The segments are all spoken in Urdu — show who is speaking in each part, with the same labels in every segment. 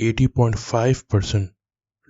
Speaker 1: 80.5%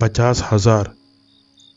Speaker 1: 50,000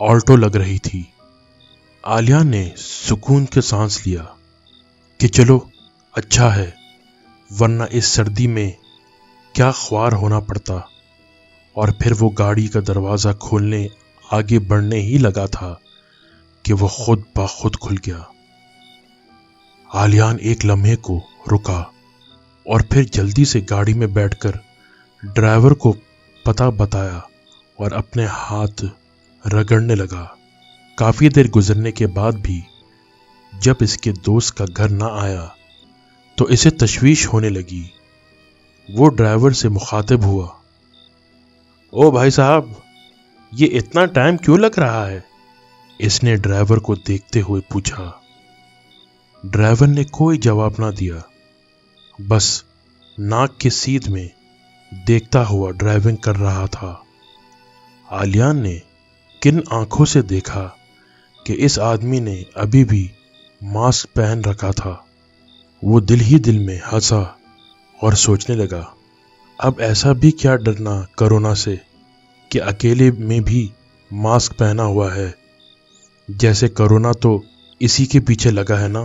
Speaker 1: آلٹو لگ رہی تھی۔ عالیہ نے سکون کے سانس لیا کہ چلو اچھا ہے، ورنہ اس سردی میں کیا خوار ہونا پڑتا، اور پھر وہ گاڑی کا دروازہ کھولنے آگے بڑھنے ہی لگا تھا کہ وہ خود بخود کھل گیا۔ عالیان ایک لمحے کو رکا اور پھر جلدی سے گاڑی میں بیٹھ کر ڈرائیور کو پتہ بتایا اور اپنے ہاتھ رگڑنے لگا۔ کافی دیر گزرنے کے بعد بھی جب اس کے دوست کا گھر نہ آیا تو اسے تشویش ہونے لگی۔ وہ ڈرائیور سے مخاطب ہوا، او بھائی صاحب، یہ اتنا ٹائم کیوں لگ رہا ہے؟ اس نے ڈرائیور کو دیکھتے ہوئے پوچھا۔ ڈرائیور نے کوئی جواب نہ دیا، بس ناک کے سیدھ میں دیکھتا ہوا ڈرائیونگ کر رہا تھا۔ عالیان نے کن آنکھوں سے دیکھا کہ اس آدمی نے ابھی بھی ماسک پہن رکھا تھا۔ وہ دل ہی دل میں ہنسا اور سوچنے لگا، اب ایسا بھی کیا ڈرنا کرونا سے کہ اکیلے میں بھی ماسک پہنا ہوا ہے، جیسے کرونا تو اسی کے پیچھے لگا ہے نا۔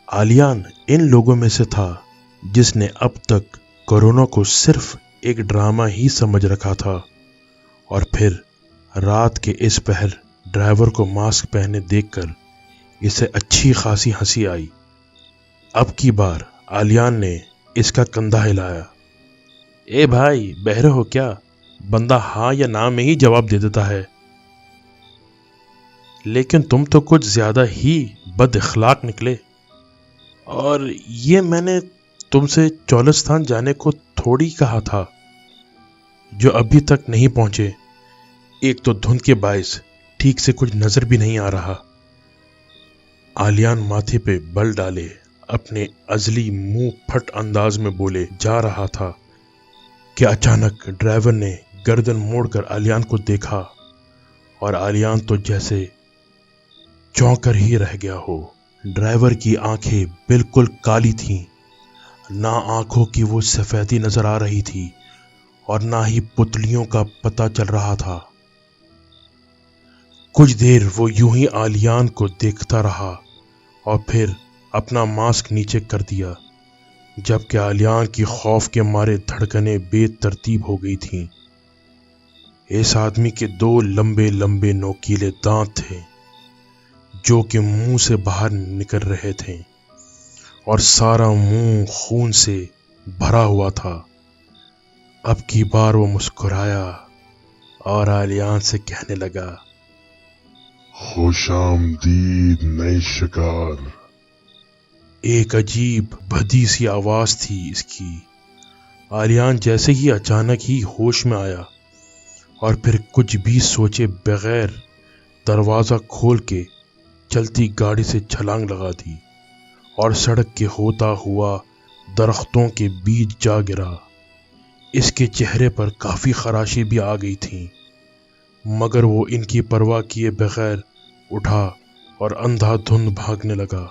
Speaker 1: عالیان ان لوگوں میں سے تھا جس نے اب تک کرونا کو صرف ایک ڈرامہ ہی سمجھ رکھا تھا، اور پھر رات کے اس پہر ڈرائیور کو ماسک پہنے دیکھ کر اسے اچھی خاصی ہنسی آئی۔ اب کی بار عالیان نے اس کا کندھا ہلایا۔ اے بھائی، بہرے ہو کیا؟ بندہ ہاں یا نہ میں ہی جواب دے دیتا ہے، لیکن تم تو کچھ زیادہ ہی بد اخلاق نکلے۔ اور یہ میں نے تم سے چولستان جانے کو تھوڑی کہا تھا، جو ابھی تک نہیں پہنچے۔ ایک تو دھند کے باعث ٹھیک سے کچھ نظر بھی نہیں آ رہا۔ عالیان ماتھے پہ بل ڈالے اپنے ازلی منہ پھٹ انداز میں بولے جا رہا تھا کہ اچانک ڈرائیور نے گردن موڑ کر عالیان کو دیکھا، اور عالیان تو جیسے چونک کر ہی رہ گیا ہو۔ ڈرائیور کی آنکھیں بالکل کالی تھیں، نہ آنکھوں کی وہ سفیدی نظر آ رہی تھی اور نہ ہی پتلیوں کا پتہ چل رہا تھا۔ کچھ دیر وہ یوں ہی عالیان کو دیکھتا رہا اور پھر اپنا ماسک نیچے کر دیا، جبکہ عالیان کی خوف کے مارے دھڑکنیں بے ترتیب ہو گئی تھیں۔ اس آدمی کے 2 لمبے لمبے نوکیلے دانت تھے جو کہ منہ سے باہر نکل رہے تھے، اور سارا منہ خون سے بھرا ہوا تھا۔ اب کی بار وہ مسکرایا اور عالیان سے کہنے لگا،
Speaker 2: خوش آمدید نئے شکار۔
Speaker 1: ایک عجیب بھدی سی آواز تھی اس کی۔ عالیان جیسے ہی اچانک ہی ہوش میں آیا اور پھر کچھ بھی سوچے بغیر دروازہ کھول کے چلتی گاڑی سے چھلانگ لگا دی اور سڑک کے ہوتا ہوا درختوں کے بیچ جا گرا۔ اس کے چہرے پر کافی خراشی بھی آ گئی تھی، مگر وہ ان کی پرواہ کیے بغیر اٹھا اور اندھا دھند بھاگنے لگا،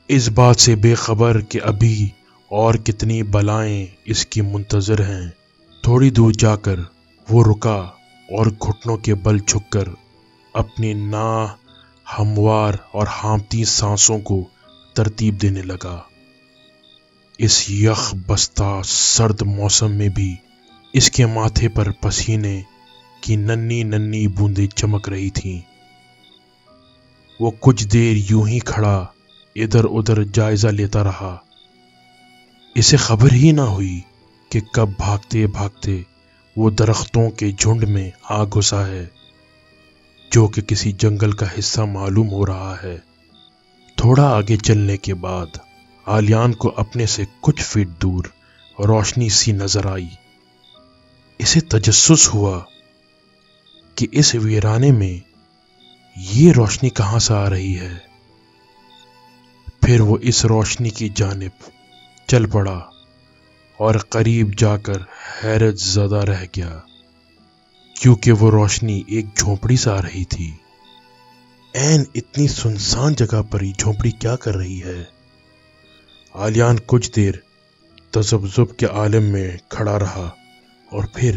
Speaker 1: اس بات سے بے خبر کہ ابھی اور کتنی بلائیں اس کی منتظر ہیں۔ تھوڑی دور جا کر وہ رکا اور گھٹنوں کے بل جھک کر اپنی ہموار اور ہانپتی سانسوں کو ترتیب دینے لگا۔ اس یخ بستہ سرد موسم میں بھی اس کے ماتھے پر پسینے کی ننھی ننھی بوندیں چمک رہی تھیں۔ وہ کچھ دیر یوں ہی کھڑا ادھر ادھر جائزہ لیتا رہا۔ اسے خبر ہی نہ ہوئی کہ کب بھاگتے بھاگتے وہ درختوں کے جھنڈ میں آ گھسا ہے، جو کہ کسی جنگل کا حصہ معلوم ہو رہا ہے۔ تھوڑا آگے چلنے کے بعد عالیان کو اپنے سے کچھ فٹ دور روشنی سی نظر آئی۔ اسے تجسس ہوا کہ اس ویرانے میں یہ روشنی کہاں سے آ رہی ہے۔ پھر وہ اس روشنی کی جانب چل پڑا اور قریب جا کر حیرت زدہ رہ گیا، کیونکہ وہ روشنی ایک جھونپڑی سے آ رہی تھی۔ عین اتنی سنسان جگہ پر یہ جھونپڑی کیا کر رہی ہے؟ عالیان کچھ دیر تذبذب کے عالم میں کھڑا رہا اور پھر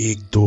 Speaker 1: 1-2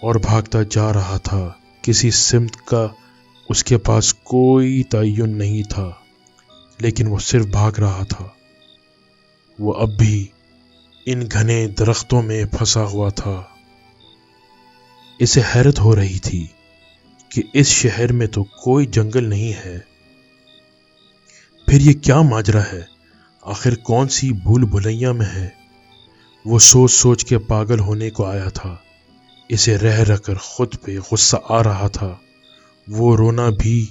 Speaker 1: اور بھاگتا جا رہا تھا۔ کسی سمت کا اس کے پاس کوئی تعین نہیں تھا، لیکن وہ صرف بھاگ رہا تھا۔ وہ اب بھی ان گھنے درختوں میں پھنسا ہوا تھا۔ اسے حیرت ہو رہی تھی کہ اس شہر میں تو کوئی جنگل نہیں ہے، پھر یہ کیا ماجرا ہے؟ آخر کون سی بھول بھلیاں میں ہے؟ وہ سوچ سوچ کے پاگل ہونے کو آیا تھا۔ اسے رہ رہ کر خود پہ غصہ آ رہا تھا۔ وہ رونا بھی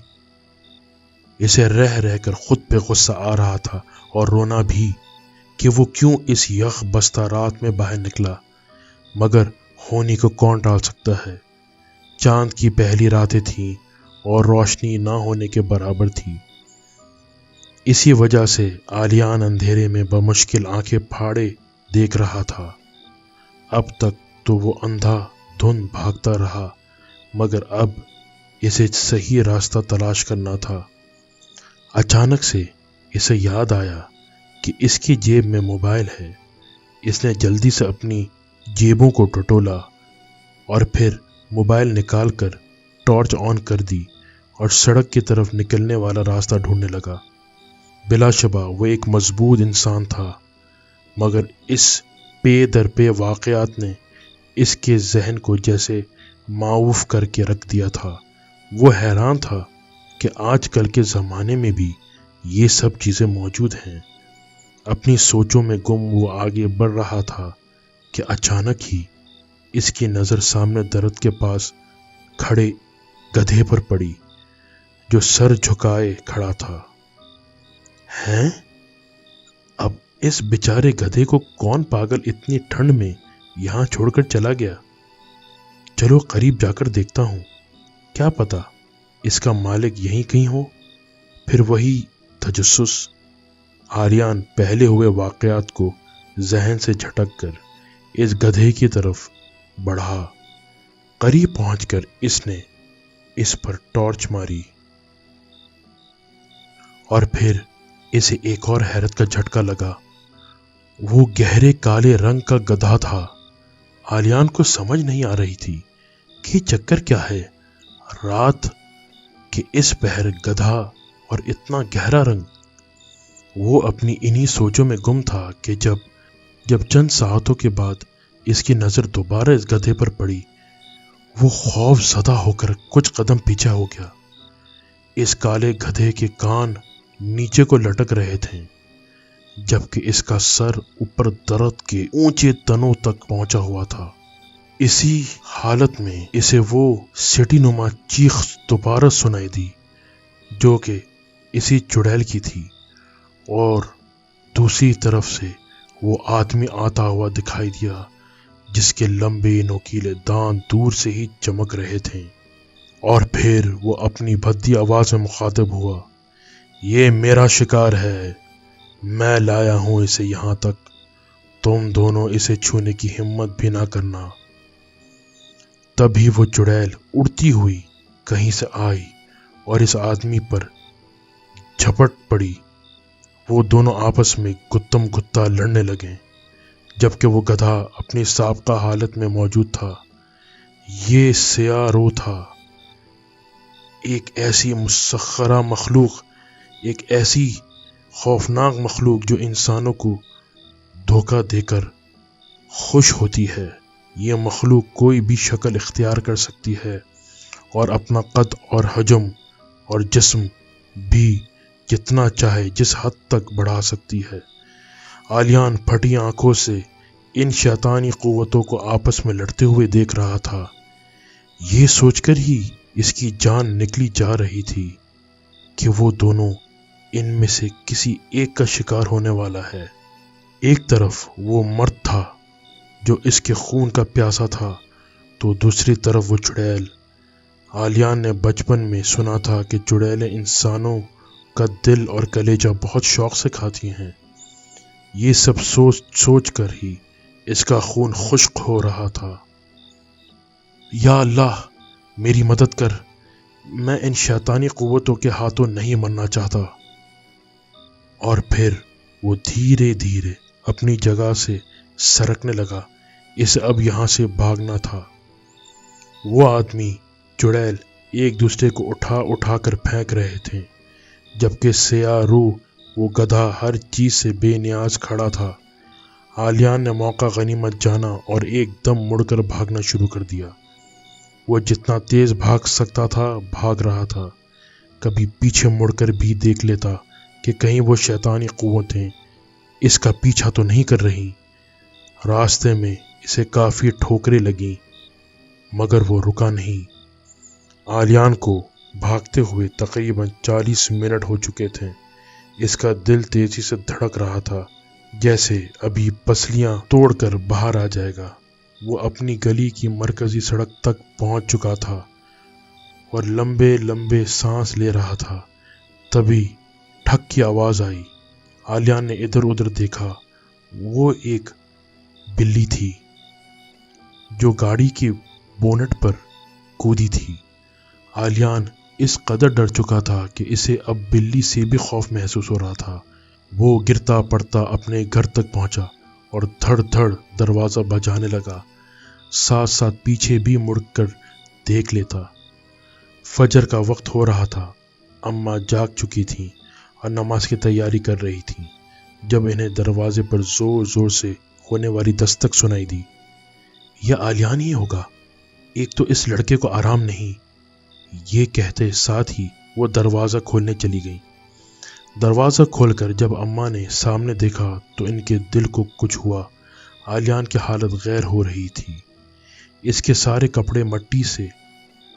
Speaker 1: اسے رہ رہ کر خود پہ غصہ آ رہا تھا اور رونا بھی کہ وہ کیوں اس یخ بستہ رات میں باہر نکلا، مگر ہونی کو کون ٹال سکتا ہے؟ چاند کی پہلی راتیں تھیں اور روشنی نہ ہونے کے برابر تھی۔ اسی وجہ سے عالیان اندھیرے میں بمشکل آنکھیں پھاڑے دیکھ رہا تھا۔ اب تک تو وہ اندھا دھند بھاگتا رہا، مگر اب اسے صحیح راستہ تلاش کرنا تھا۔ اچانک سے اسے یاد آیا کہ اس کی جیب میں موبائل ہے۔ اس نے جلدی سے اپنی جیبوں کو ٹٹولا اور پھر موبائل نکال کر ٹارچ آن کر دی اور سڑک کی طرف نکلنے والا راستہ ڈھونڈنے لگا۔ بلا شبہ وہ ایک مضبوط انسان تھا، مگر اس پے در پے واقعات نے اس کے ذہن کو جیسے معوف کر کے رکھ دیا تھا۔ وہ حیران تھا کہ آج کل کے زمانے میں بھی یہ سب چیزیں موجود ہیں۔ اپنی سوچوں میں گم وہ آگے بڑھ رہا تھا کہ اچانک ہی اس کی نظر سامنے درخت کے پاس کھڑے گدھے پر پڑی، جو سر جھکائے کھڑا تھا۔ ہیں؟ اب اس بیچارے گدھے کو کون پاگل اتنی ٹھنڈ میں یہاں چھوڑ کر چلا گیا؟ چلو قریب جا کر دیکھتا ہوں، کیا پتا اس کا مالک یہیں کہیں ہو۔ پھر وہی تجسس۔ آریان پہلے ہوئے واقعات کو ذہن سے جھٹک کر اس گدھے کی طرف بڑھا۔ قریب پہنچ کر اس نے اس پر ٹارچ ماری اور پھر اسے ایک اور حیرت کا جھٹکا لگا۔ وہ گہرے کالے رنگ کا گدھا تھا۔ آلیان کو سمجھ نہیں آ رہی تھی کہ چکر کیا ہے۔ رات کے اس پہر گدھا اور اتنا گہرا رنگ۔ وہ اپنی انہی سوچوں میں گم تھا کہ جب چند ساعتوں کے بعد اس کی نظر دوبارہ اس گدھے پر پڑی، وہ خوف زدہ ہو کر کچھ قدم پیچھے ہو گیا۔ اس کالے گدھے کے کان نیچے کو لٹک رہے تھے، جبکہ اس کا سر اوپر درخت کے اونچے تنوں تک پہنچا ہوا تھا۔ اسی حالت میں اسے وہ سٹی نما چیخ دوبارہ سنائی دی، جو کہ اسی چڑیل کی تھی، اور دوسری طرف سے وہ آدمی آتا ہوا دکھائی دیا جس کے لمبے نوکیلے دانت دور سے ہی چمک رہے تھے۔ اور پھر وہ اپنی بھدی آواز میں مخاطب ہوا، یہ میرا شکار ہے، میں لایا ہوں اسے یہاں تک، تم دونوں اسے چھونے کی ہمت بھی نہ کرنا۔ تبھی وہ چڑیل اڑتی ہوئی کہیں سے آئی اور اس آدمی پر جھپٹ پڑی۔ وہ دونوں آپس میں گتم گتا لڑنے لگے، جبکہ وہ گدھا اپنی سابقہ حالت میں موجود تھا۔ یہ سیاہ رو تھا، ایک ایسی مسخرہ مخلوق، ایک ایسی خوفناک مخلوق جو انسانوں کو دھوکہ دے کر خوش ہوتی ہے۔ یہ مخلوق کوئی بھی شکل اختیار کر سکتی ہے اور اپنا قد اور حجم اور جسم بھی جتنا چاہے جس حد تک بڑھا سکتی ہے۔ آلیان پھٹی آنکھوں سے ان شیطانی قوتوں کو آپس میں لڑتے ہوئے دیکھ رہا تھا۔ یہ سوچ کر ہی اس کی جان نکلی جا رہی تھی کہ وہ دونوں ان میں سے کسی ایک کا شکار ہونے والا ہے۔ ایک طرف وہ مرد تھا جو اس کے خون کا پیاسا تھا، تو دوسری طرف وہ چڑیل۔ آلیان نے بچپن میں سنا تھا کہ چڑیلیں انسانوں کا دل اور کلیجہ بہت شوق سے کھاتی ہیں۔ یہ سب سوچ کر ہی اس کا خون خشک ہو رہا تھا۔ یا اللہ، میری مدد کر، میں ان شیطانی قوتوں کے ہاتھوں نہیں مرنا چاہتا۔ اور پھر وہ دھیرے دھیرے اپنی جگہ سے سرکنے لگا۔ اسے اب یہاں سے بھاگنا تھا۔ وہ آدمی چڑیل ایک دوسرے کو اٹھا اٹھا کر پھینک رہے تھے، جبکہ سیاہ روح وہ گدھا ہر چیز سے بے نیاز کھڑا تھا۔ آلیان نے موقع غنیمت جانا اور ایک دم مڑ کر بھاگنا شروع کر دیا۔ وہ جتنا تیز بھاگ سکتا تھا بھاگ رہا تھا، کبھی پیچھے مڑ کر بھی دیکھ لیتا کہ کہیں وہ شیطانی قوتیں اس کا پیچھا تو نہیں کر رہی۔ راستے میں اسے کافی ٹھوکریں لگیں مگر وہ رکا نہیں۔ آلیان کو بھاگتے ہوئے تقریباً 40 منٹ ہو چکے تھے۔ اس کا دل تیزی سے دھڑک رہا تھا، جیسے ابھی پسلیاں توڑ کر باہر آ جائے گا۔ وہ اپنی گلی کی مرکزی سڑک تک پہنچ چکا تھا اور لمبے لمبے سانس لے رہا تھا۔ تبھی ٹھک کی آواز آئی۔ آلیان نے ادھر ادھر دیکھا۔ وہ ایک بلی تھی جو گاڑی کی بونٹ پر کودی تھی۔ آلیان اس قدر ڈر چکا تھا کہ اسے اب بلی سے بھی خوف محسوس ہو رہا تھا۔ وہ گرتا پڑتا اپنے گھر تک پہنچا اور دھڑ دھڑ دروازہ بجانے لگا، ساتھ ساتھ پیچھے بھی مڑ کر دیکھ لیتا۔ فجر کا وقت ہو رہا تھا۔ اماں جاگ چکی تھیں اور نماز کی تیاری کر رہی تھیں جب انہیں دروازے پر زور زور سے ہونے والی دستک سنائی دی۔ یہ آلیان ہی ہوگا، ایک تو اس لڑکے کو آرام نہیں، یہ کہتے ساتھ ہی وہ دروازہ کھولنے چلی گئی۔ دروازہ کھول کر جب اماں نے سامنے دیکھا تو ان کے دل کو کچھ ہوا۔ آلیان کی حالت غیر ہو رہی تھی۔ اس کے سارے کپڑے مٹی سے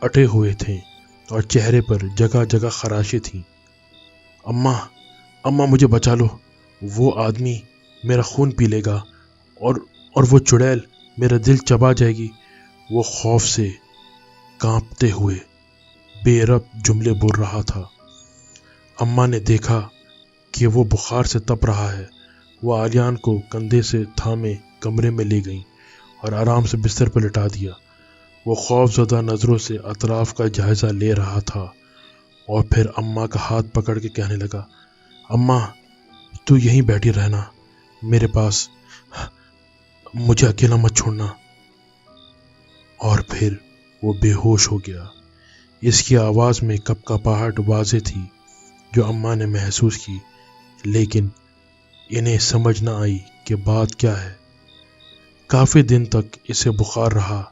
Speaker 1: اٹے ہوئے تھے اور چہرے پر جگہ جگہ خراشیں تھیں۔ اماں مجھے بچا لو، وہ آدمی میرا خون پی لے گا اور وہ چڑیل میرا دل چبا جائے گی۔ وہ خوف سے کانپتے ہوئے بے رب جملے بول رہا تھا۔ اماں نے دیکھا کہ وہ بخار سے تپ رہا ہے۔ وہ آلیان کو کندھے سے تھامے کمرے میں لے گئیں اور آرام سے بستر پر لٹا دیا۔ وہ خوف زدہ نظروں سے اطراف کا جائزہ لے رہا تھا اور پھر اماں کا ہاتھ پکڑ کے کہنے لگا، اماں تو یہیں بیٹھی رہنا میرے پاس، مجھے اکیلا مت چھوڑنا۔ اور پھر وہ بے ہوش ہو گیا۔ اس کی آواز میں کپکپاہٹ واضح تھی جو اماں نے محسوس کی، لیکن انہیں سمجھ نہ آئی کہ بات کیا ہے۔ کافی دن تک اسے بخار رہا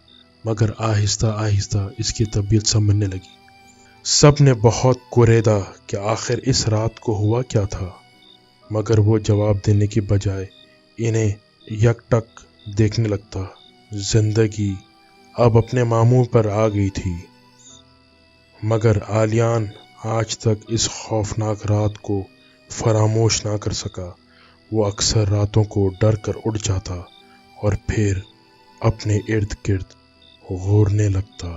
Speaker 1: مگر آہستہ آہستہ اس کی طبیعت سنبھلنے لگی۔ سب نے بہت کوریدا کہ آخر اس رات کو ہوا کیا تھا، مگر وہ جواب دینے کی بجائے انہیں یک ٹک دیکھنے لگتا۔ زندگی اب اپنے معمول پر آ گئی تھی، مگر آلیان آج تک اس خوفناک رات کو فراموش نہ کر سکا۔ وہ اکثر راتوں کو ڈر کر اٹھ جاتا اور پھر اپنے ارد گرد گھورنے لگتا۔